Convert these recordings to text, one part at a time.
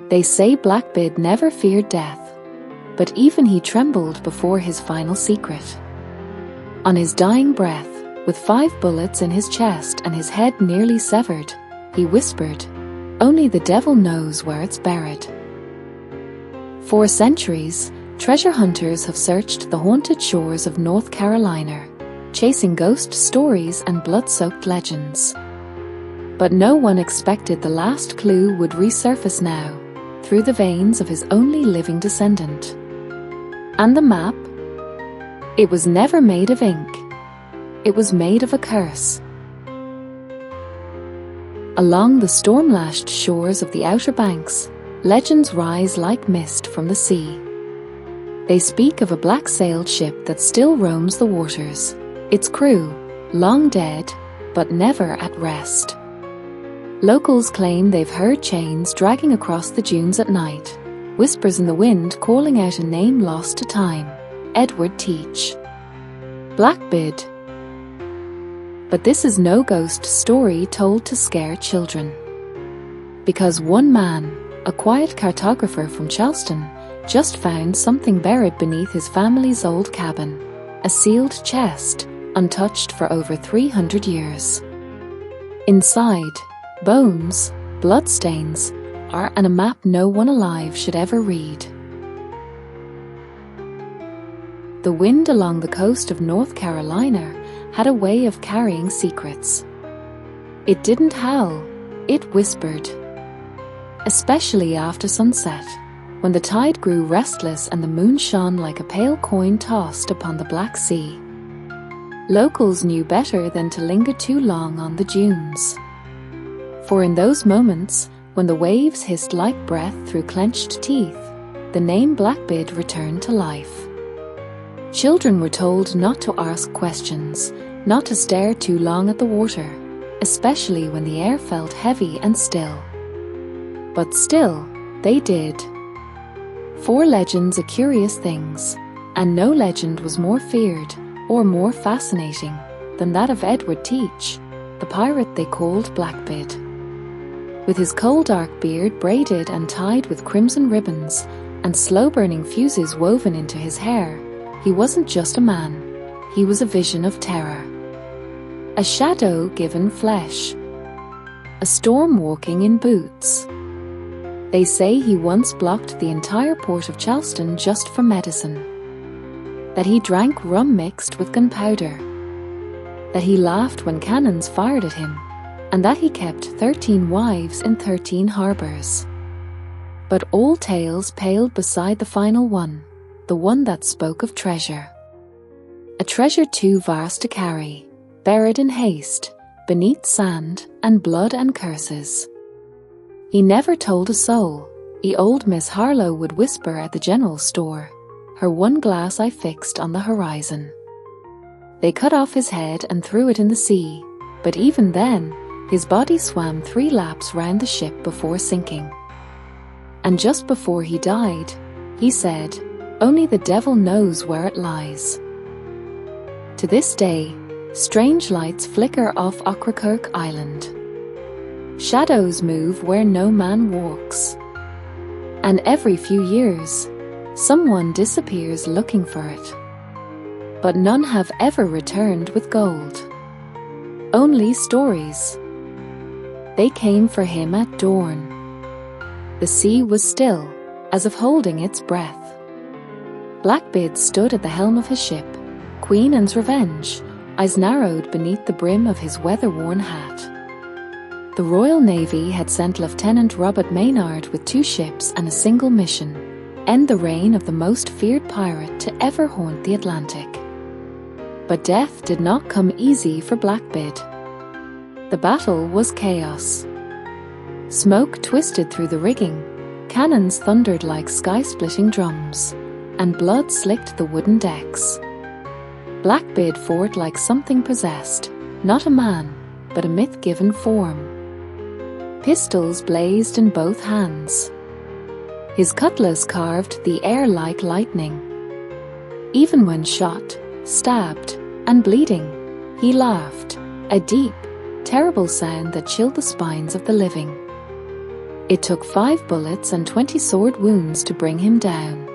They say Blackbeard never feared death, but even he trembled before his final secret. On his dying breath, with 5 bullets in his chest and his head nearly severed, he whispered, "Only the devil knows where it's buried." For centuries, treasure hunters have searched the haunted shores of North Carolina, chasing ghost stories and blood-soaked legends. But no one expected the last clue would resurface now, through the veins of his only living descendant. And the map? It was never made of ink. It was made of a curse. Along the storm-lashed shores of the Outer Banks, legends rise like mist from the sea. They speak of a black-sailed ship that still roams the waters, its crew, long dead, but never at rest. Locals claim they've heard chains dragging across the dunes at night, whispers in the wind calling out a name lost to time, Edward Teach. Blackbeard. But this is no ghost story told to scare children. Because one man, a quiet cartographer from Charleston, just found something buried beneath his family's old cabin, a sealed chest, untouched for over 300 years. Inside, bones, bloodstains, and a map no one alive should ever read. The wind along the coast of North Carolina had a way of carrying secrets. It didn't howl, it whispered. Especially after sunset, when the tide grew restless and the moon shone like a pale coin tossed upon the Black Sea. Locals knew better than to linger too long on the dunes. For in those moments, when the waves hissed like breath through clenched teeth, the name Blackbeard returned to life. Children were told not to ask questions, not to stare too long at the water, especially when the air felt heavy and still. But still, they did. For legends are curious things, and no legend was more feared or more fascinating than that of Edward Teach, the pirate they called Blackbeard. With his coal-dark beard braided and tied with crimson ribbons, and slow-burning fuses woven into his hair, he wasn't just a man, he was a vision of terror. A shadow given flesh. A storm walking in boots. They say he once blocked the entire port of Charleston just for medicine. That he drank rum mixed with gunpowder. That he laughed when cannons fired at him, and that he kept 13 wives in 13 harbors. But all tales paled beside the final one, the one that spoke of treasure. A treasure too vast to carry, buried in haste, beneath sand and blood and curses. He never told a soul, old Miss Harlow would whisper at the general store, her one glass eye fixed on the horizon. They cut off his head and threw it in the sea, but even then, his body swam 3 laps round the ship before sinking. And just before he died, he said, "Only the devil knows where it lies." To this day, strange lights flicker off Ocracoke Island. Shadows move where no man walks. And every few years, someone disappears looking for it. But none have ever returned with gold. Only stories. They came for him at dawn. The sea was still, as if holding its breath. Blackbeard stood at the helm of his ship, Queen Anne's Revenge, eyes narrowed beneath the brim of his weather-worn hat. The Royal Navy had sent Lieutenant Robert Maynard with 2 ships and a single mission: end the reign of the most feared pirate to ever haunt the Atlantic. But death did not come easy for Blackbeard. The battle was chaos. Smoke twisted through the rigging, cannons thundered like sky-splitting drums, and blood slicked the wooden decks. Blackbeard fought like something possessed, not a man, but a myth-given form. Pistols blazed in both hands. His cutlass carved the air like lightning. Even when shot, stabbed, and bleeding, he laughed, a deep, terrible sound that chilled the spines of the living. It took 5 bullets and 20 sword wounds to bring him down.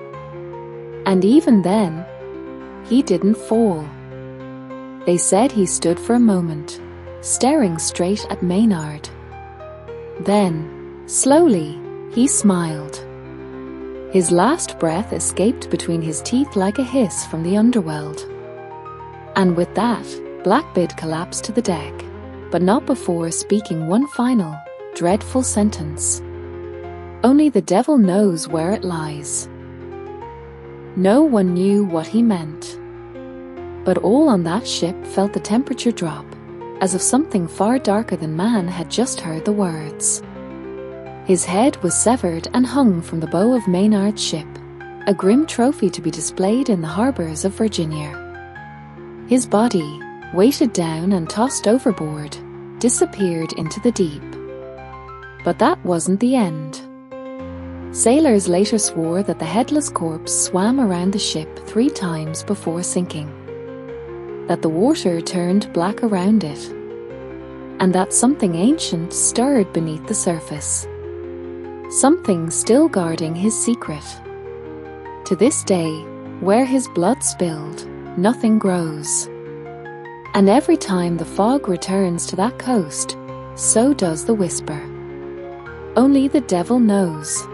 And even then, he didn't fall. They said he stood for a moment, staring straight at Maynard. Then, slowly, he smiled. His last breath escaped between his teeth like a hiss from the underworld. And with that, Blackbeard collapsed to the deck, but not before speaking one final, dreadful sentence. Only the devil knows where it lies. No one knew what he meant. But all on that ship felt the temperature drop, as if something far darker than man had just heard the words. His head was severed and hung from the bow of Maynard's ship, a grim trophy to be displayed in the harbors of Virginia. His body, weighted down and tossed overboard, disappeared into the deep. But that wasn't the end. Sailors later swore that the headless corpse swam around the ship 3 times before sinking, that the water turned black around it, and that something ancient stirred beneath the surface. Something still guarding his secret. To this day, where his blood spilled, nothing grows. And every time the fog returns to that coast, so does the whisper. Only the devil knows.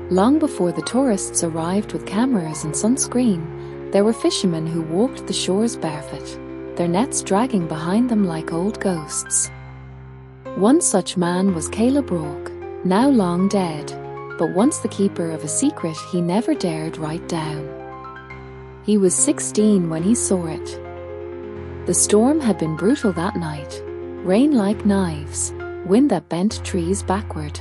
Long before the tourists arrived with cameras and sunscreen, there were fishermen who walked the shores barefoot, their nets dragging behind them like old ghosts. One such man was Caleb Rourke, now long dead, but once the keeper of a secret he never dared write down. He was 16 when he saw it. The storm had been brutal that night, rain like knives, wind that bent trees backward.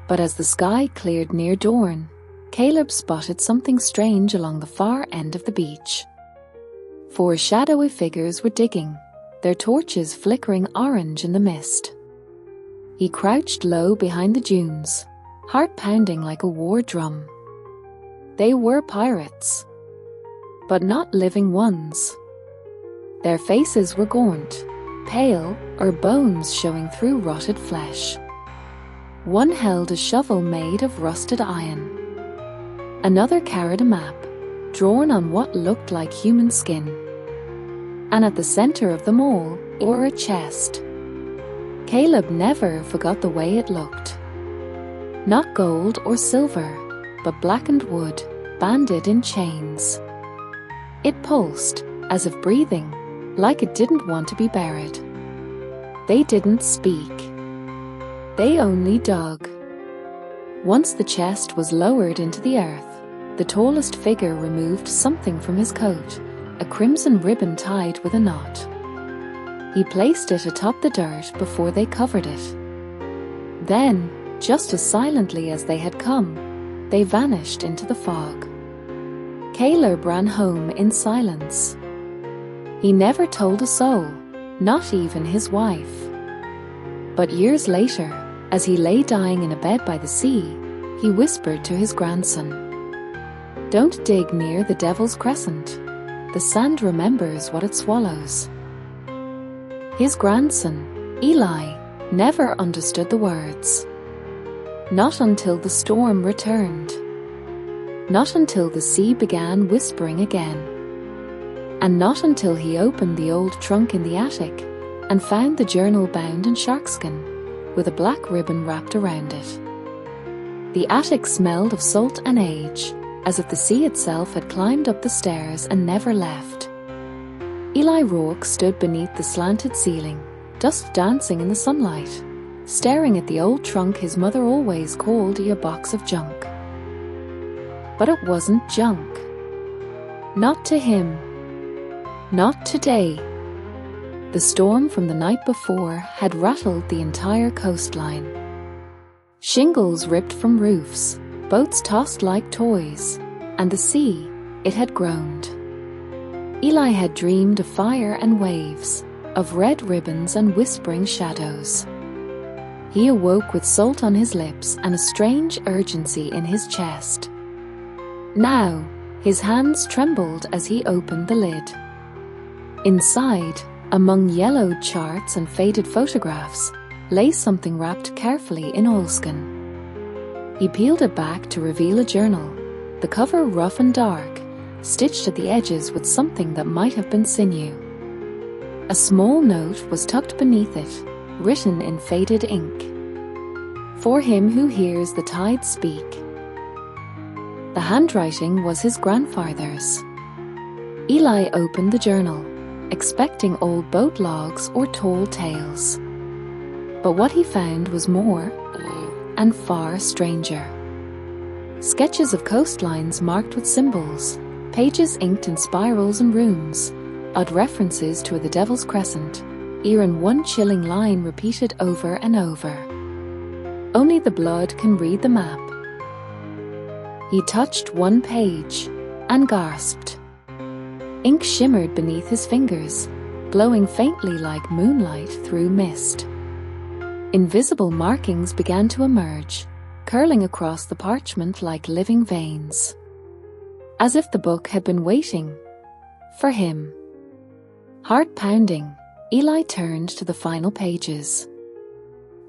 But as the sky cleared near dawn, Caleb spotted something strange along the far end of the beach. 4 shadowy figures were digging, their torches flickering orange in the mist. He crouched low behind the dunes, heart pounding like a war drum. They were pirates, but not living ones. Their faces were gaunt, pale, or bones showing through rotted flesh. One held a shovel made of rusted iron. Another carried a map, drawn on what looked like human skin. And at the center of them all, were a chest. Caleb never forgot the way it looked. Not gold or silver, but blackened wood, banded in chains. It pulsed, as if breathing, like it didn't want to be buried. They didn't speak. They only dug. Once the chest was lowered into the earth, the tallest figure removed something from his coat, a crimson ribbon tied with a knot. He placed it atop the dirt before they covered it. Then, just as silently as they had come, they vanished into the fog. Caleb ran home in silence. He never told a soul, not even his wife. But years later, as he lay dying in a bed by the sea, he whispered to his grandson, "Don't dig near the Devil's Crescent. The sand remembers what it swallows." His grandson, Eli, never understood the words. Not until the storm returned. Not until the sea began whispering again. And not until he opened the old trunk in the attic and found the journal bound in sharkskin, with a black ribbon wrapped around it. The attic smelled of salt and age, as if the sea itself had climbed up the stairs and never left. Eli Rourke stood beneath the slanted ceiling, dust dancing in the sunlight, staring at the old trunk his mother always called a box of junk. But it wasn't junk. Not to him. Not today. The storm from the night before had rattled the entire coastline. Shingles ripped from roofs, boats tossed like toys, and the sea, it had groaned. Eli had dreamed of fire and waves, of red ribbons and whispering shadows. He awoke with salt on his lips and a strange urgency in his chest. Now, his hands trembled as he opened the lid. Inside, among yellowed charts and faded photographs, lay something wrapped carefully in oilskin. He peeled it back to reveal a journal, the cover rough and dark, stitched at the edges with something that might have been sinew. A small note was tucked beneath it, written in faded ink. For him who hears the tide speak. The handwriting was his grandfather's. Eli opened the journal, expecting old boat logs or tall tales. But what he found was more and far stranger. Sketches of coastlines marked with symbols, pages inked in spirals and runes, odd references to the Devil's Crescent, even one chilling line repeated over and over. Only the blood can read the map. He touched one page and gasped. Ink shimmered beneath his fingers, glowing faintly like moonlight through mist. Invisible markings began to emerge, curling across the parchment like living veins. As if the book had been waiting for him. Heart pounding, Eli turned to the final pages.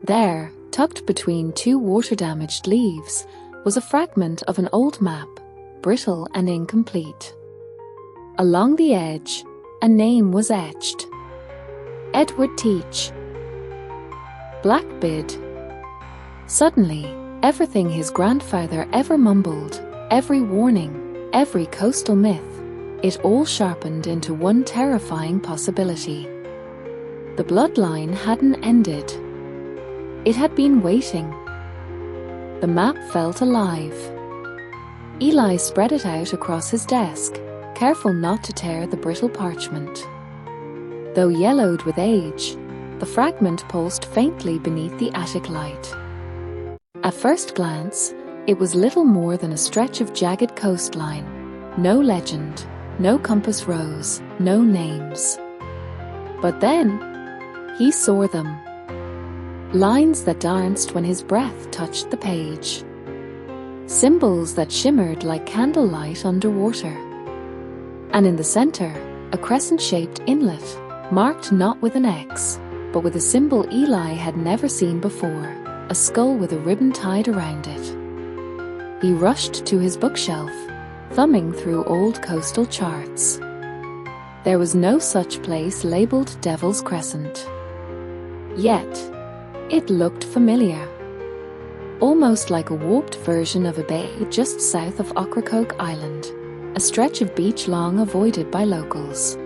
There, tucked between two water-damaged leaves, was a fragment of an old map, brittle and incomplete. Along the edge, a name was etched. Edward Teach. Blackbeard. Suddenly, everything his grandfather ever mumbled, every warning, every coastal myth, it all sharpened into one terrifying possibility. The bloodline hadn't ended. It had been waiting. The map felt alive. Eli spread it out across his desk, careful not to tear the brittle parchment. Though yellowed with age, the fragment pulsed faintly beneath the attic light. At first glance, it was little more than a stretch of jagged coastline. No legend, no compass rose, no names. But then, he saw them. Lines that danced when his breath touched the page. Symbols that shimmered like candlelight underwater. And in the center, a crescent-shaped inlet, marked not with an X, but with a symbol Eli had never seen before, a skull with a ribbon tied around it. He rushed to his bookshelf, thumbing through old coastal charts. There was no such place labeled Devil's Crescent. Yet, it looked familiar. Almost like a warped version of a bay just south of Ocracoke Island, a stretch of beach long avoided by locals.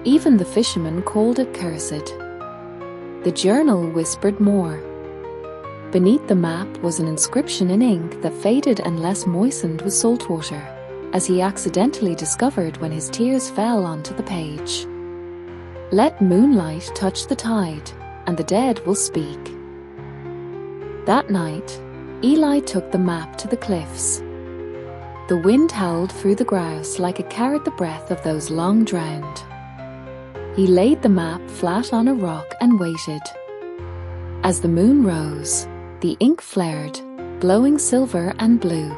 Even the fishermen called it cursed. The journal whispered more. Beneath the map was an inscription in ink that faded unless moistened with salt water, as he accidentally discovered when his tears fell onto the page. Let moonlight touch the tide, and the dead will speak. That night, Eli took the map to the cliffs. The wind howled through the grass like it carried the breath of those long drowned. He laid the map flat on a rock and waited. As the moon rose, the ink flared, glowing silver and blue.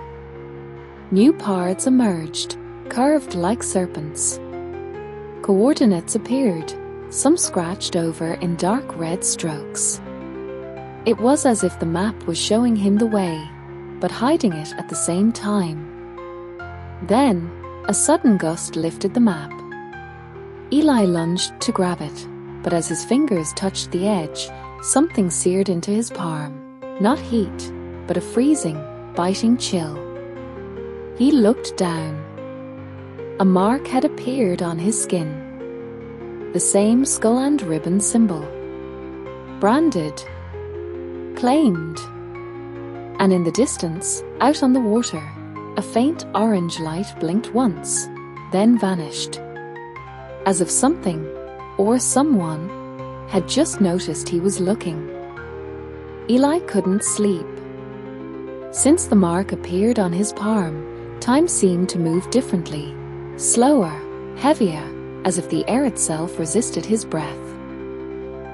New parts emerged, curved like serpents. Coordinates appeared, some scratched over in dark red strokes. It was as if the map was showing him the way, but hiding it at the same time. Then, a sudden gust lifted the map. Eli lunged to grab it, but as his fingers touched the edge, something seared into his palm. Not heat, but a freezing, biting chill. He looked down. A mark had appeared on his skin. The same skull and ribbon symbol. Branded. Claimed. And in the distance, out on the water, a faint orange light blinked once, then vanished. As if something, or someone, had just noticed he was looking. Eli couldn't sleep. Since the mark appeared on his palm, time seemed to move differently, slower, heavier, as if the air itself resisted his breath.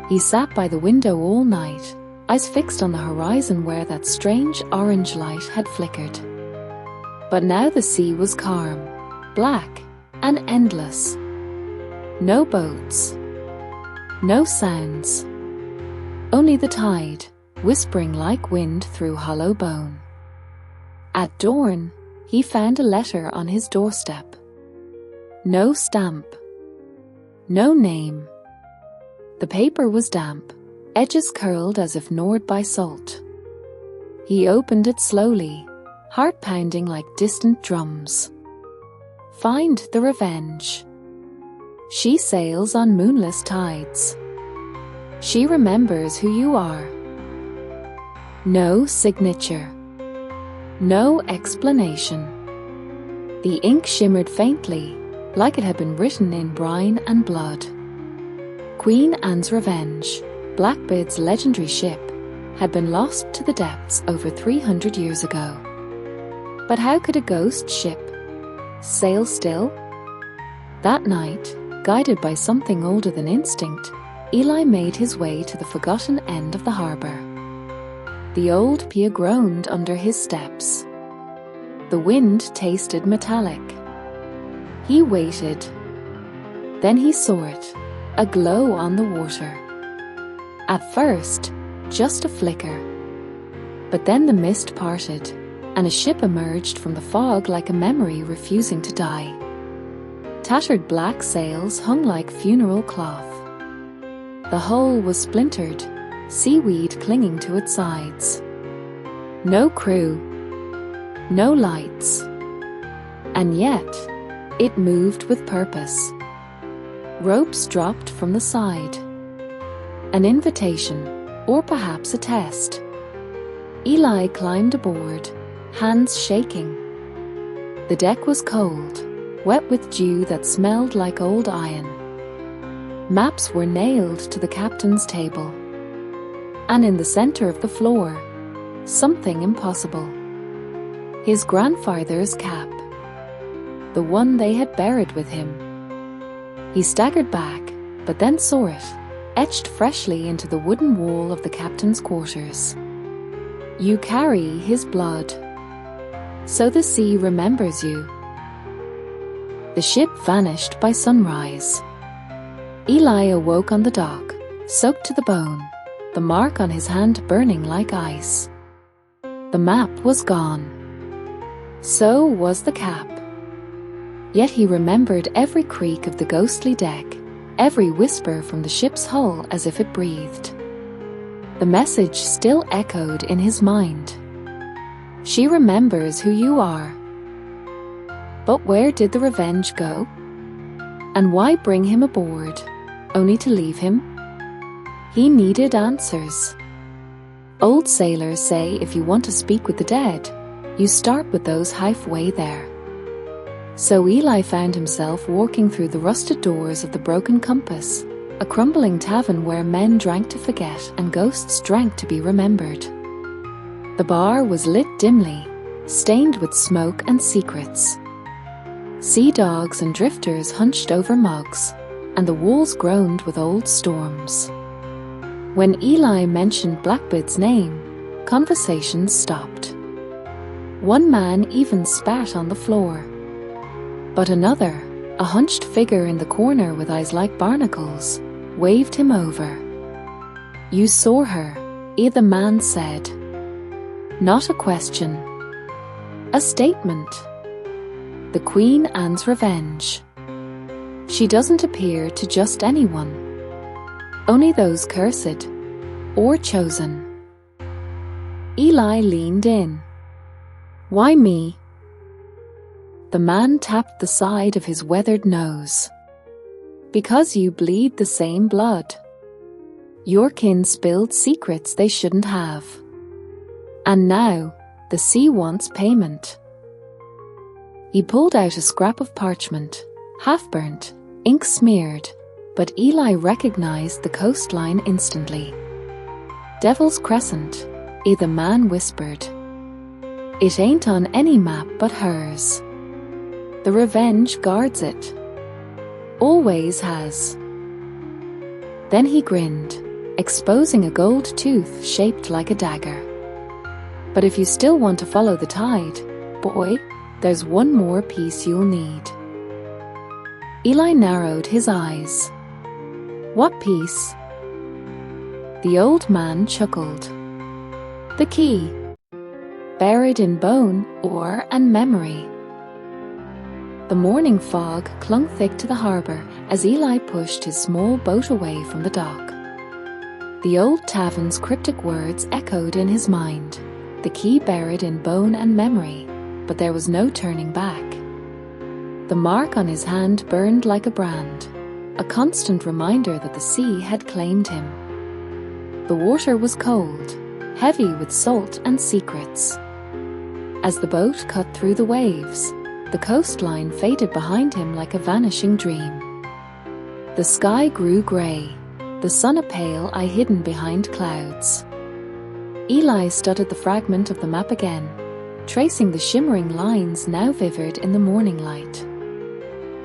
He sat by the window all night, eyes fixed on the horizon where that strange orange light had flickered. But now the sea was calm, black, and endless. No boats. No sounds. only the tide, whispering like wind through hollow bone. At dawn, he found a letter on his doorstep. No stamp. No name. The paper was damp, edges curled as if gnawed by salt. He opened it slowly, heart pounding like distant drums. Find the Revenge. She sails on moonless tides. She remembers who you are. No signature. No explanation. The ink shimmered faintly, like it had been written in brine and blood. Queen Anne's Revenge, Blackbeard's legendary ship, had been lost to the depths over 300 years ago. But how could a ghost ship sail still? That night, guided by something older than instinct, Eli made his way to the forgotten end of the harbour. The old pier groaned under his steps. The wind tasted metallic. He waited. Then he saw it, a glow on the water. At first, just a flicker. But then the mist parted, and a ship emerged from the fog like a memory refusing to die. Tattered black sails hung like funeral cloth. The hull was splintered, seaweed clinging to its sides. No crew, no lights. And yet, it moved with purpose. Ropes dropped from the side. An invitation, or perhaps a test. Eli climbed aboard, hands shaking. The deck was cold, wet with dew that smelled like old iron. Maps were nailed to the captain's table. And in the center of the floor, something impossible. His grandfather's cap. The one they had buried with him. He staggered back, but then saw it, etched freshly into the wooden wall of the captain's quarters. You carry his blood. So the sea remembers you. The ship vanished by sunrise. Eli awoke on the dock, soaked to the bone, the mark on his hand burning like ice. The map was gone. So was the cap. Yet he remembered every creak of the ghostly deck, every whisper from the ship's hull as if it breathed. The message still echoed in his mind. She remembers who you are. But where did the Revenge go? And why bring him aboard, only to leave him? He needed answers. Old sailors say if you want to speak with the dead, you start with those halfway there. So Eli found himself walking through the rusted doors of the Broken Compass, a crumbling tavern where men drank to forget and ghosts drank to be remembered. The bar was lit dimly, stained with smoke and secrets. Sea dogs and drifters hunched over mugs, and the walls groaned with old storms. When Eli mentioned Blackbeard's name, conversations stopped. One man even spat on the floor. But another, a hunched figure in the corner with eyes like barnacles, waved him over. You saw her, the man said. Not a question. A statement. The Queen Anne's Revenge. She doesn't appear to just anyone. Only those cursed, or chosen. Eli leaned in. Why me? The man tapped the side of his weathered nose. Because you bleed the same blood. Your kin spilled secrets they shouldn't have. And now, the sea wants payment. He pulled out a scrap of parchment, half-burnt, ink smeared, but Eli recognized the coastline instantly. Devil's Crescent, the man whispered. It ain't on any map but hers. The Revenge guards it. Always has. Then he grinned, exposing a gold tooth shaped like a dagger. But if you still want to follow the tide, boy, there's one more piece you'll need. Eli narrowed his eyes. What piece? The old man chuckled. The key, buried in bone, ore, and memory. The morning fog clung thick to the harbour as Eli pushed his small boat away from the dock. The old tavern's cryptic words echoed in his mind, the key buried in bone and memory, but there was no turning back. The mark on his hand burned like a brand, a constant reminder that the sea had claimed him. The water was cold, heavy with salt and secrets. As the boat cut through the waves, the coastline faded behind him like a vanishing dream. The sky grew grey, the sun a pale eye hidden behind clouds. Eli studied the fragment of the map again, tracing the shimmering lines now vivid in the morning light.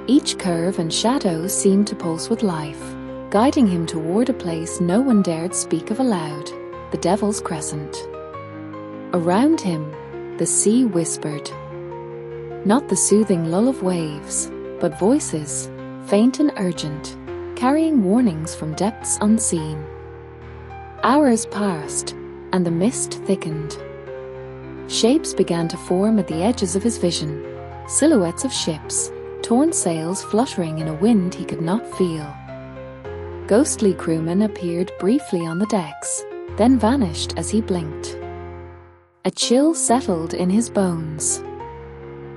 Each curve and shadow seemed to pulse with life, guiding him toward a place no one dared speak of aloud, the Devil's Crescent. Around him, the sea whispered. Not the soothing lull of waves, but voices, faint and urgent, carrying warnings from depths unseen. Hours passed, and the mist thickened. Shapes began to form at the edges of his vision, silhouettes of ships, torn sails fluttering in a wind he could not feel. Ghostly crewmen appeared briefly on the decks, then vanished as he blinked. A chill settled in his bones.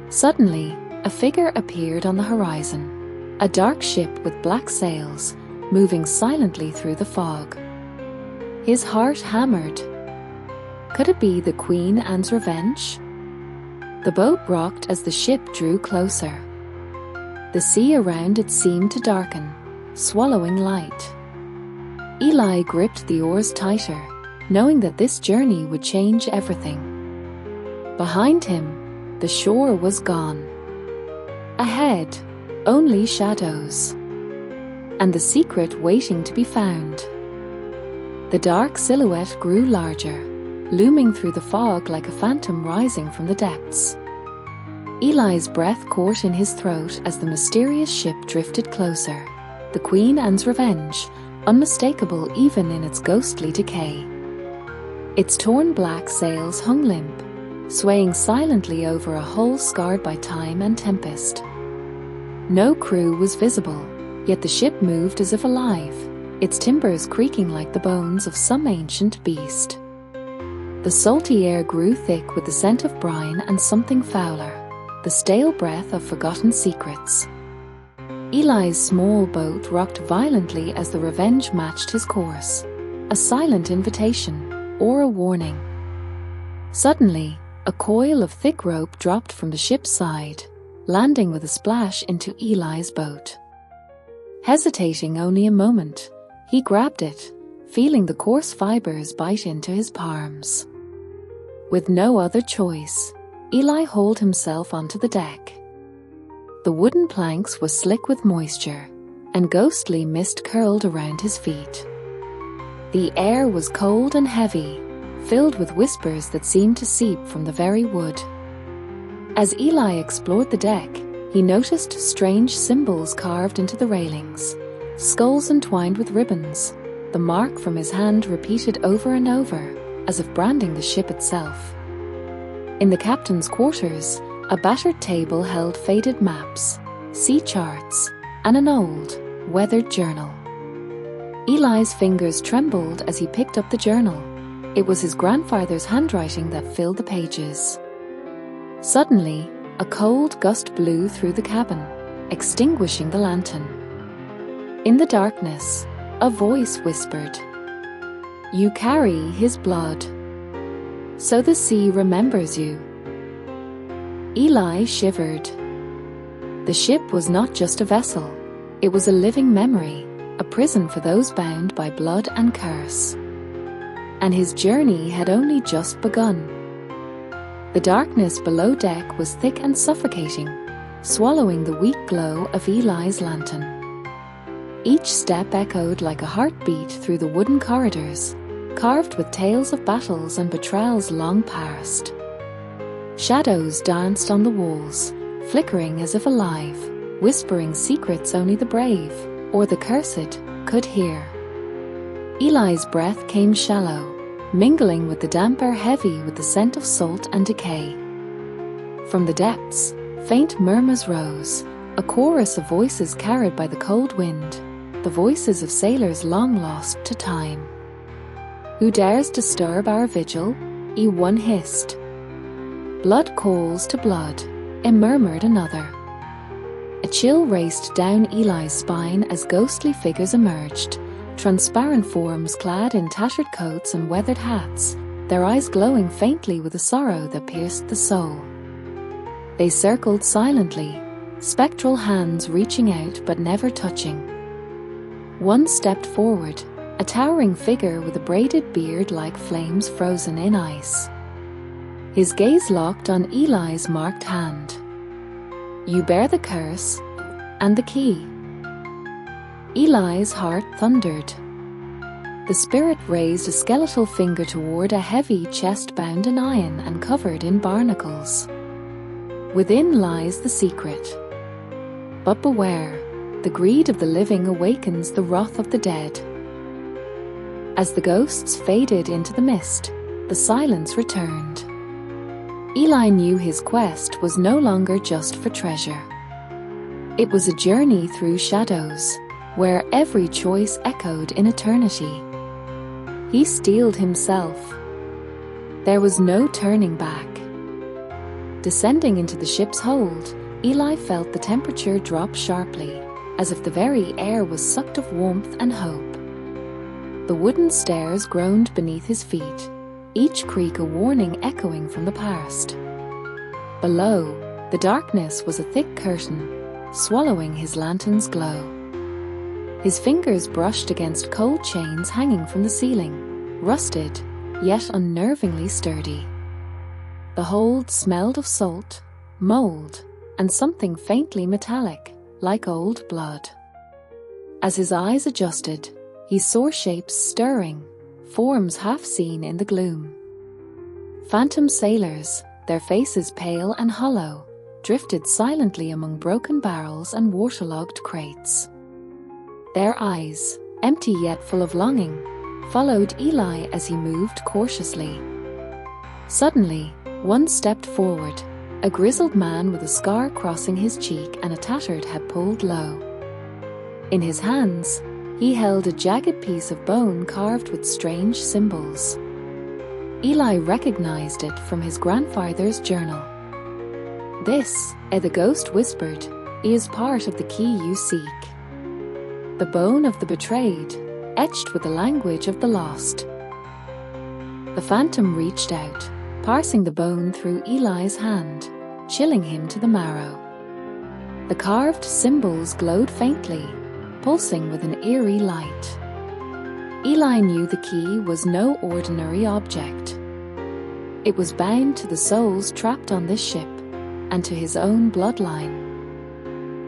Suddenly, a figure appeared on the horizon, a dark ship with black sails, moving silently through the fog. His heart hammered. Could it be the Queen Anne's Revenge? The boat rocked as the ship drew closer. The sea around it seemed to darken, swallowing light. Eli gripped the oars tighter, knowing that this journey would change everything. Behind him, the shore was gone. Ahead, only shadows. And the secret waiting to be found. The dark silhouette grew larger, looming through the fog like a phantom rising from the depths. Eli's breath caught in his throat as the mysterious ship drifted closer, the Queen Anne's Revenge, unmistakable even in its ghostly decay. Its torn black sails hung limp, swaying silently over a hull scarred by time and tempest. No crew was visible, yet the ship moved as if alive, its timbers creaking like the bones of some ancient beast. The salty air grew thick with the scent of brine and something fouler, the stale breath of forgotten secrets. Eli's small boat rocked violently as the Revenge matched his course, a silent invitation or a warning. Suddenly, a coil of thick rope dropped from the ship's side, landing with a splash into Eli's boat. Hesitating only a moment, he grabbed it, feeling the coarse fibers bite into his palms. With no other choice, Eli hauled himself onto the deck. The wooden planks were slick with moisture, and ghostly mist curled around his feet. The air was cold and heavy, filled with whispers that seemed to seep from the very wood. As Eli explored the deck, he noticed strange symbols carved into the railings, skulls entwined with ribbons, the mark from his hand repeated over and over, as if branding the ship itself. In the captain's quarters, a battered table held faded maps, sea charts, and an old, weathered journal. Eli's fingers trembled as he picked up the journal. It was his grandfather's handwriting that filled the pages. Suddenly, a cold gust blew through the cabin, extinguishing the lantern. In the darkness, a voice whispered, "You carry his blood. So the sea remembers you." Eli shivered. The ship was not just a vessel, it was a living memory, a prison for those bound by blood and curse. And his journey had only just begun. The darkness below deck was thick and suffocating, swallowing the weak glow of Eli's lantern. Each step echoed like a heartbeat through the wooden corridors, carved with tales of battles and betrayals long past. Shadows danced on the walls, flickering as if alive, whispering secrets only the brave, or the cursed, could hear. Eli's breath came shallow, mingling with the damp air, heavy with the scent of salt and decay. From the depths, faint murmurs rose, a chorus of voices carried by the cold wind, the voices of sailors long lost to time. "Who dares disturb our vigil?" one hissed. "Blood calls to blood," murmured another. A chill raced down Eli's spine as ghostly figures emerged, transparent forms clad in tattered coats and weathered hats, their eyes glowing faintly with a sorrow that pierced the soul. They circled silently, spectral hands reaching out but never touching. One stepped forward, a towering figure with a braided beard like flames frozen in ice. His gaze locked on Eli's marked hand. "You bear the curse and the key." Eli's heart thundered. The spirit raised a skeletal finger toward a heavy chest bound in iron and covered in barnacles. "Within lies the secret. But beware, the greed of the living awakens the wrath of the dead." As the ghosts faded into the mist, the silence returned. Eli knew his quest was no longer just for treasure. It was a journey through shadows, where every choice echoed in eternity. He steeled himself. There was no turning back. Descending into the ship's hold, Eli felt the temperature drop sharply, as if the very air was sucked of warmth and hope. The wooden stairs groaned beneath his feet, each creak a warning echoing from the past. Below, the darkness was a thick curtain, swallowing his lantern's glow. His fingers brushed against cold chains hanging from the ceiling, rusted, yet unnervingly sturdy. The hold smelled of salt, mold, and something faintly metallic, like old blood. As his eyes adjusted, he saw shapes stirring, forms half seen in the gloom. Phantom sailors, their faces pale and hollow, drifted silently among broken barrels and waterlogged crates. Their eyes, empty yet full of longing, followed Eli as he moved cautiously. Suddenly, one stepped forward, a grizzled man with a scar crossing his cheek and a tattered head pulled low. In his hands, he held a jagged piece of bone carved with strange symbols. Eli recognized it from his grandfather's journal. "This," the ghost whispered, "is part of the key you seek. The bone of the betrayed, etched with the language of the lost." The phantom reached out, parsing the bone through Eli's hand, chilling him to the marrow. The carved symbols glowed faintly, pulsing with an eerie light. Eli knew the key was no ordinary object. It was bound to the souls trapped on this ship, and to his own bloodline.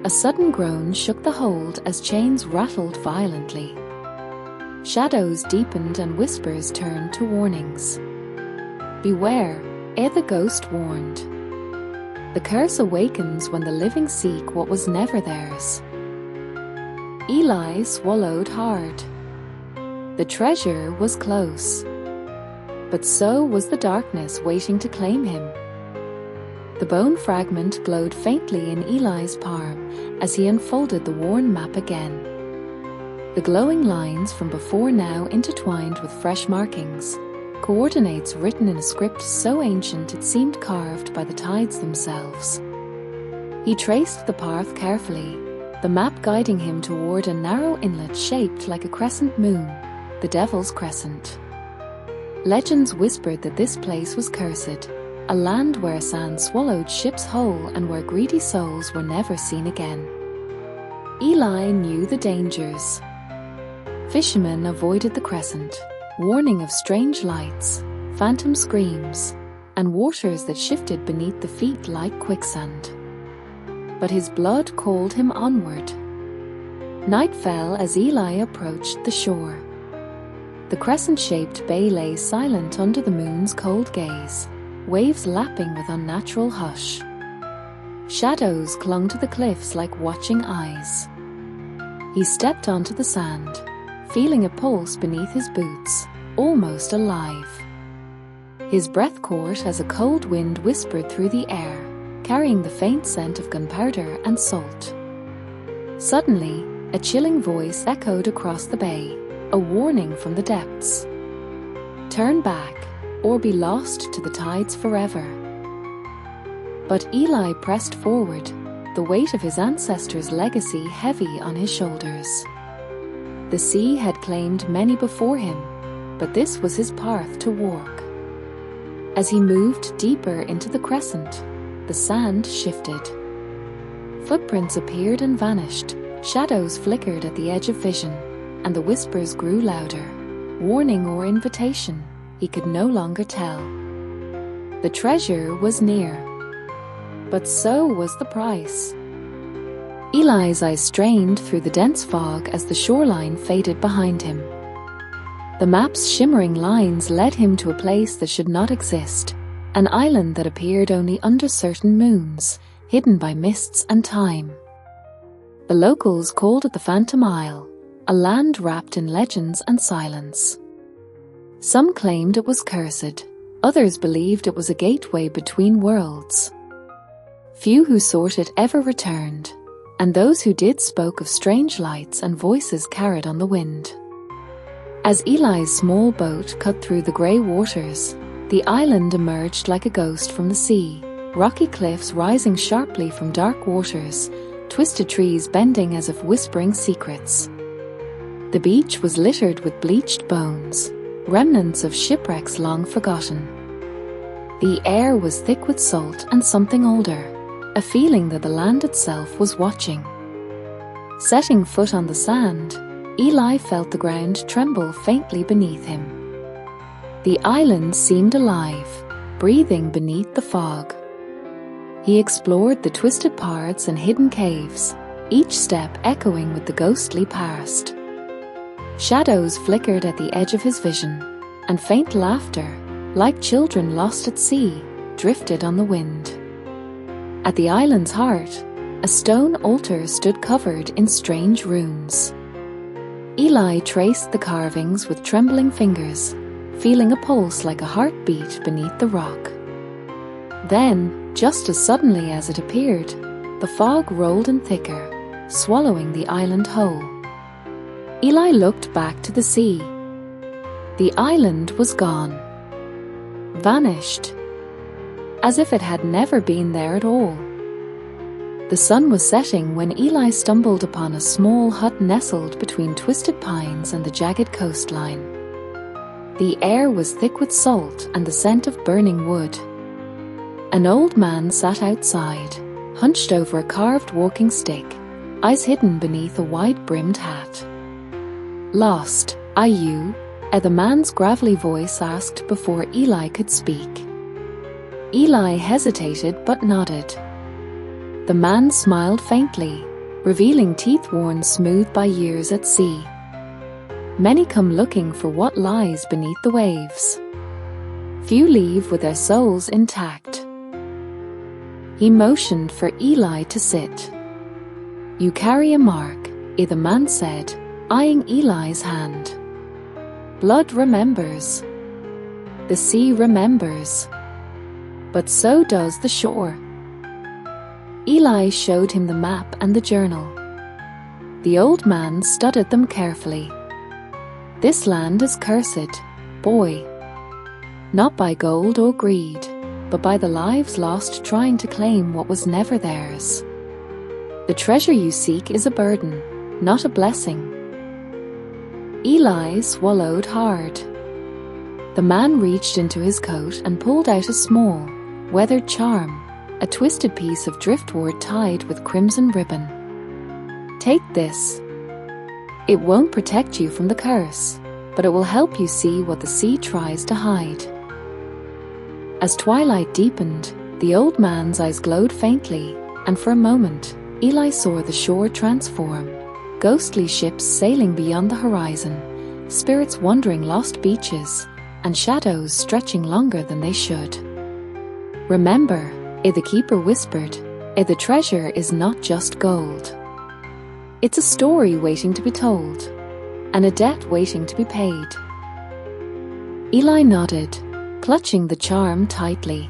A sudden groan shook the hold as chains rattled violently. Shadows deepened and whispers turned to warnings. "Beware," the ghost warned. "The curse awakens when the living seek what was never theirs." Eli swallowed hard. The treasure was close. But so was the darkness waiting to claim him. The bone fragment glowed faintly in Eli's palm as he unfolded the worn map again. The glowing lines from before now intertwined with fresh markings, coordinates written in a script so ancient it seemed carved by the tides themselves. He traced the path carefully, the map guiding him toward a narrow inlet shaped like a crescent moon, the Devil's Crescent. Legends whispered that this place was cursed, a land where sand swallowed ships whole and where greedy souls were never seen again. Eli knew the dangers. Fishermen avoided the crescent, warning of strange lights, phantom screams, and waters that shifted beneath the feet like quicksand. But his blood called him onward. Night fell as Eli approached the shore. The crescent-shaped bay lay silent under the moon's cold gaze, waves lapping with unnatural hush. Shadows clung to the cliffs like watching eyes. He stepped onto the sand, feeling a pulse beneath his boots, almost alive. His breath caught as a cold wind whispered through the air, carrying the faint scent of gunpowder and salt. Suddenly, a chilling voice echoed across the bay, a warning from the depths. Turn back, or be lost to the tides forever. But Eli pressed forward, the weight of his ancestors' legacy heavy on his shoulders. The sea had claimed many before him, but this was his path to walk. As he moved deeper into the crescent, the sand shifted. Footprints appeared and vanished, shadows flickered at the edge of vision, and the whispers grew louder. Warning or invitation, he could no longer tell. The treasure was near, but so was the price. Eli's eyes strained through the dense fog as the shoreline faded behind him. The map's shimmering lines led him to a place that should not exist, an island that appeared only under certain moons, hidden by mists and time. The locals called it the Phantom Isle, a land wrapped in legends and silence. Some claimed it was cursed, others believed it was a gateway between worlds. Few who sought it ever returned, and those who did spoke of strange lights and voices carried on the wind. As Eli's small boat cut through the grey waters, the island emerged like a ghost from the sea, rocky cliffs rising sharply from dark waters, twisted trees bending as if whispering secrets. The beach was littered with bleached bones, remnants of shipwrecks long forgotten. The air was thick with salt and something older, a feeling that the land itself was watching. Setting foot on the sand, Eli felt the ground tremble faintly beneath him. The island seemed alive, breathing beneath the fog. He explored the twisted paths and hidden caves, each step echoing with the ghostly past. Shadows flickered at the edge of his vision, and faint laughter, like children lost at sea, drifted on the wind. At the island's heart, a stone altar stood covered in strange runes. Eli traced the carvings with trembling fingers, feeling a pulse like a heartbeat beneath the rock. Then, just as suddenly as it appeared, the fog rolled in thicker, swallowing the island whole. Eli looked back to the sea. The island was gone. Vanished. As if it had never been there at all. The sun was setting when Eli stumbled upon a small hut nestled between twisted pines and the jagged coastline. The air was thick with salt and the scent of burning wood. An old man sat outside, hunched over a carved walking stick, eyes hidden beneath a wide-brimmed hat. "Lost, are you?" the man's gravelly voice asked before Eli could speak. Eli hesitated but nodded. The man smiled faintly, revealing teeth worn smooth by years at sea. Many come looking for what lies beneath the waves. Few leave with their souls intact. He motioned for Eli to sit. "You carry a mark," the man said, eyeing Eli's hand. "Blood remembers. The sea remembers. But so does the shore." Eli showed him the map and the journal. The old man studied them carefully. "This land is cursed, boy. Not by gold or greed, but by the lives lost trying to claim what was never theirs. The treasure you seek is a burden, not a blessing." Eli swallowed hard. The man reached into his coat and pulled out a small, weathered charm, a twisted piece of driftwood tied with crimson ribbon. "Take this. It won't protect you from the curse, but it will help you see what the sea tries to hide." As twilight deepened, the old man's eyes glowed faintly, and for a moment, Eli saw the shore transform. Ghostly ships sailing beyond the horizon, spirits wandering lost beaches, and shadows stretching longer than they should. "Remember," the keeper whispered, "the treasure is not just gold. It's a story waiting to be told. and a debt waiting to be paid. Eli nodded, clutching the charm tightly.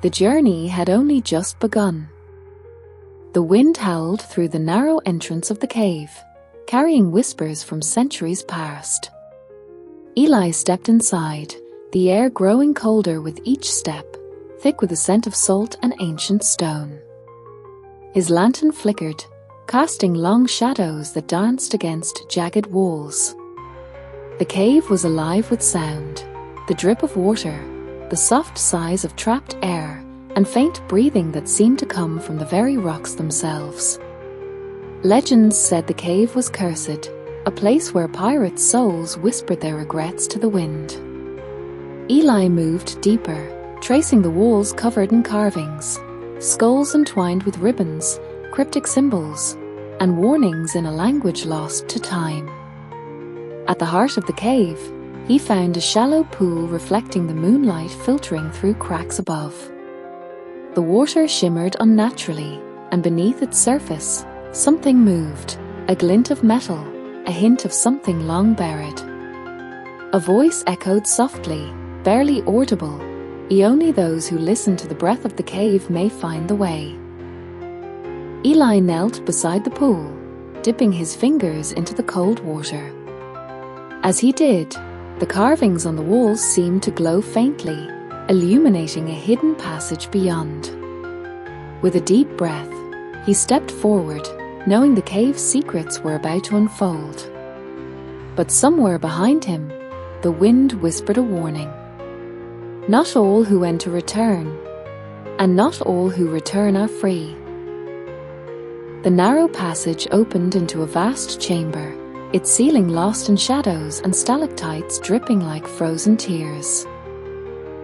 The journey had only just begun. The wind howled through the narrow entrance of the cave, carrying whispers from centuries past. Eli stepped inside, the air growing colder with each step, thick with the scent of salt and ancient stone. His lantern flickered, casting long shadows that danced against jagged walls. The cave was alive with sound, the drip of water, the soft sighs of trapped air, and faint breathing that seemed to come from the very rocks themselves. Legends said the cave was cursed, a place where pirates' souls whispered their regrets to the wind. Eli moved deeper, tracing the walls covered in carvings, skulls entwined with ribbons, cryptic symbols, and warnings in a language lost to time. At the heart of the cave, he found a shallow pool reflecting the moonlight filtering through cracks above. The water shimmered unnaturally, and beneath its surface, something moved, a glint of metal, a hint of something long buried. A voice echoed softly, barely audible, "Only those who listen to the breath of the cave may find the way." Eli knelt beside the pool, dipping his fingers into the cold water. As he did, the carvings on the walls seemed to glow faintly, illuminating a hidden passage beyond. With a deep breath, he stepped forward, knowing the cave's secrets were about to unfold. But somewhere behind him, the wind whispered a warning. Not all who enter return, and not all who return are free. The narrow passage opened into a vast chamber, its ceiling lost in shadows and stalactites dripping like frozen tears.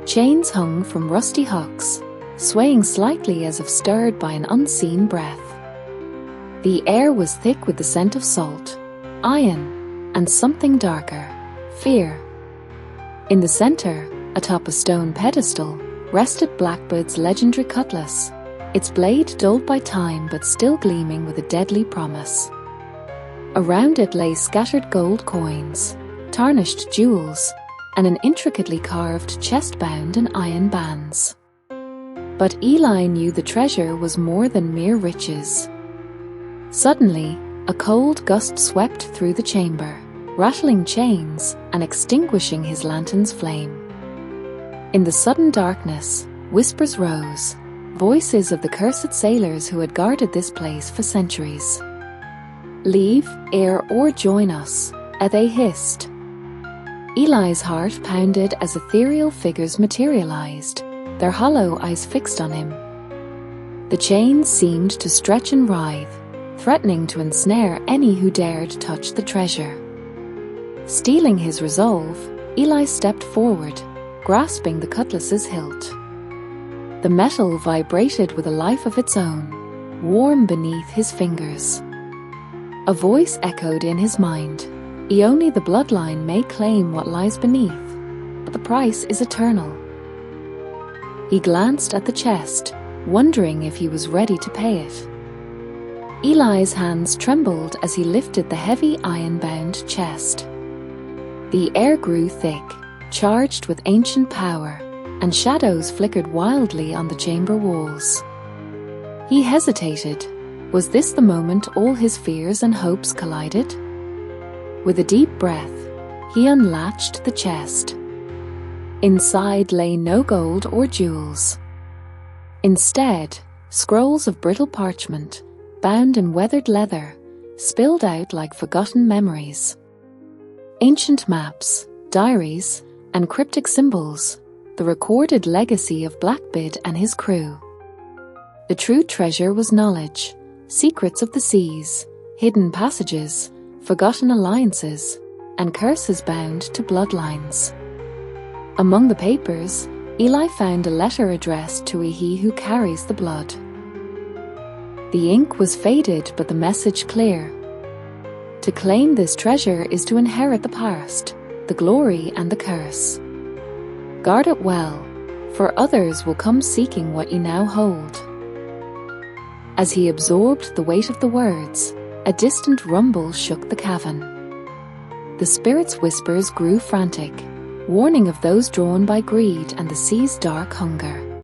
Chains hung from rusty hooks, swaying slightly as if stirred by an unseen breath. The air was thick with the scent of salt, iron, and something darker, fear. In the center, atop a stone pedestal, rested Blackbeard's legendary cutlass, its blade dulled by time but still gleaming with a deadly promise. Around it lay scattered gold coins, tarnished jewels, and an intricately carved chest bound in iron bands. But Eli knew the treasure was more than mere riches. Suddenly, a cold gust swept through the chamber, rattling chains and extinguishing his lantern's flame. In the sudden darkness, whispers rose, voices of the cursed sailors who had guarded this place for centuries. "Leave, heir, or join us," they hissed. Eli's heart pounded as ethereal figures materialized, their hollow eyes fixed on him. The chains seemed to stretch and writhe, threatening to ensnare any who dared touch the treasure. Steeling his resolve, Eli stepped forward, grasping the cutlass's hilt. The metal vibrated with a life of its own, warm beneath his fingers. A voice echoed in his mind, "Only the bloodline may claim what lies beneath, but the price is eternal." He glanced at the chest, wondering if he was ready to pay it. Eli's hands trembled as he lifted the heavy iron-bound chest. The air grew thick, charged with ancient power, and shadows flickered wildly on the chamber walls. He hesitated. Was this the moment all his fears and hopes collided? With a deep breath, he unlatched the chest. Inside lay no gold or jewels. Instead, scrolls of brittle parchment, bound in weathered leather, spilled out like forgotten memories. Ancient maps, diaries, and cryptic symbols, the recorded legacy of Blackbeard and his crew. The true treasure was knowledge, secrets of the seas, hidden passages, forgotten alliances, and curses bound to bloodlines. Among the papers, Eli found a letter addressed to he who carries the blood. The ink was faded, but the message clear. To claim this treasure is to inherit the past, the glory and the curse. Guard it well, for others will come seeking what you now hold. As he absorbed the weight of the words, a distant rumble shook the cavern. The spirit's whispers grew frantic, warning of those drawn by greed and the sea's dark hunger.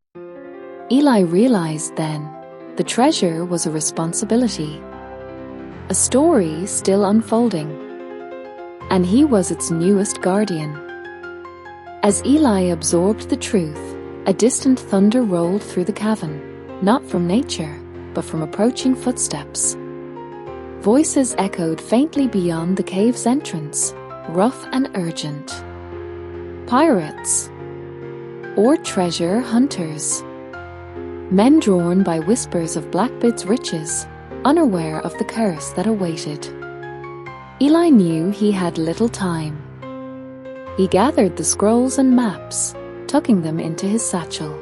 Eli realized then, the treasure was a responsibility, a story still unfolding, and he was its newest guardian. As Eli absorbed the truth, a distant thunder rolled through the cavern, not from nature, but from approaching footsteps. Voices echoed faintly beyond the cave's entrance, rough and urgent. Pirates, or treasure hunters. Men drawn by whispers of Blackbeard's riches, unaware of the curse that awaited. Eli knew he had little time. He gathered the scrolls and maps, tucking them into his satchel.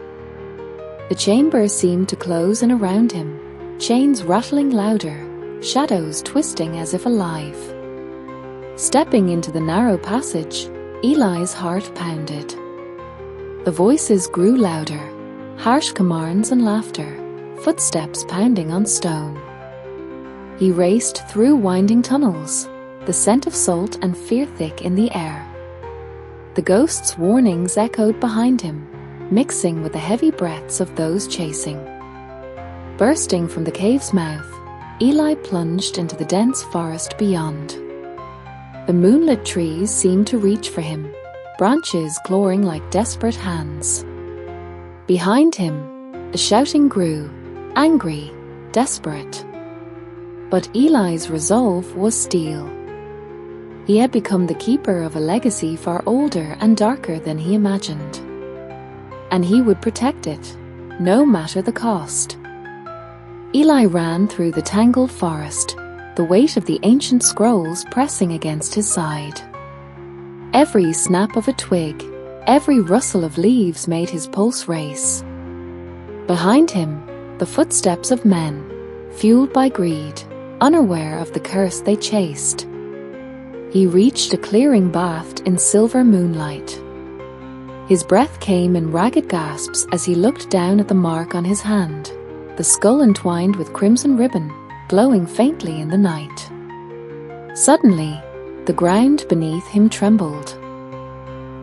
The chamber seemed to close in around him, chains rattling louder, shadows twisting as if alive. Stepping into the narrow passage, Eli's heart pounded. The voices grew louder, harsh commands and laughter, footsteps pounding on stone. He raced through winding tunnels, the scent of salt and fear thick in the air. The ghost's warnings echoed behind him, mixing with the heavy breaths of those chasing. Bursting from the cave's mouth, Eli plunged into the dense forest beyond. The moonlit trees seemed to reach for him, branches clawing like desperate hands. Behind him, the shouting grew, angry, desperate. But Eli's resolve was steel. He had become the keeper of a legacy far older and darker than he imagined. And he would protect it, no matter the cost. Eli ran through the tangled forest, the weight of the ancient scrolls pressing against his side. Every snap of a twig, every rustle of leaves made his pulse race. Behind him, the footsteps of men, fueled by greed, unaware of the curse they chased. He reached a clearing bathed in silver moonlight. His breath came in ragged gasps as he looked down at the mark on his hand, the skull entwined with crimson ribbon, glowing faintly in the night. Suddenly, the ground beneath him trembled.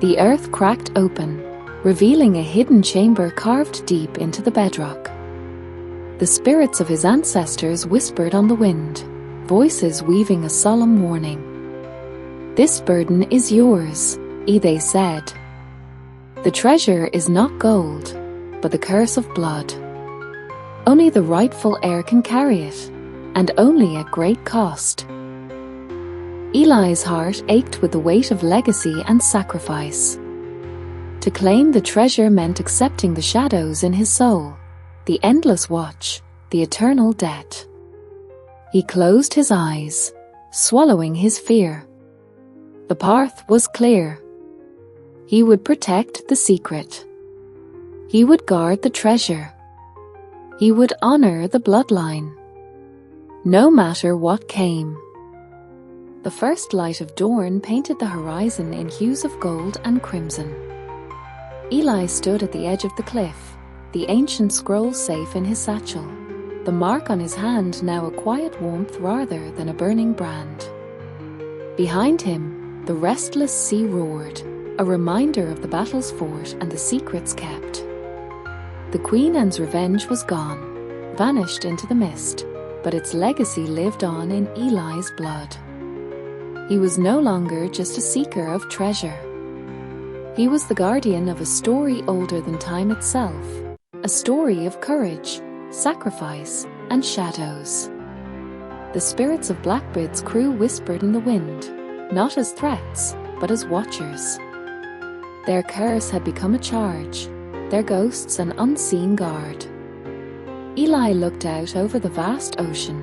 The earth cracked open, revealing a hidden chamber carved deep into the bedrock. The spirits of his ancestors whispered on the wind, voices weaving a solemn warning. "This burden is yours," they said. "The treasure is not gold, but the curse of blood. Only the rightful heir can carry it, and only at great cost." Eli's heart ached with the weight of legacy and sacrifice. To claim the treasure meant accepting the shadows in his soul, the endless watch, the eternal debt. He closed his eyes, swallowing his fear. The path was clear. He would protect the secret. He would guard the treasure. He would honor the bloodline, no matter what came. The first light of dawn painted the horizon in hues of gold and crimson. Eli stood at the edge of the cliff, the ancient scroll safe in his satchel, the mark on his hand now a quiet warmth rather than a burning brand. Behind him, the restless sea roared, a reminder of the battles fought and the secrets kept. The Queen Anne's revenge was gone, vanished into the mist, but its legacy lived on in Eli's blood. He was no longer just a seeker of treasure. He was the guardian of a story older than time itself, a story of courage, sacrifice, and shadows. The spirits of Blackbeard's crew whispered in the wind, not as threats, but as watchers. Their curse had become a charge, their ghosts an unseen guard. Eli looked out over the vast ocean,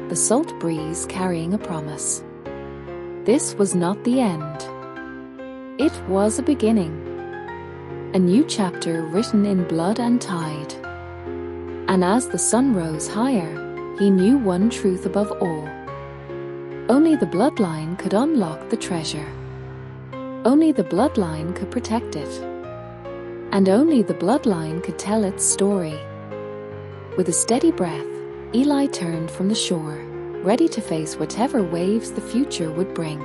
the salt breeze carrying a promise. This was not the end. It was a beginning. A new chapter written in blood and tide. And as the sun rose higher, he knew one truth above all. Only the bloodline could unlock the treasure. Only the bloodline could protect it. And only the bloodline could tell its story. With a steady breath, Eli turned from the shore, ready to face whatever waves the future would bring.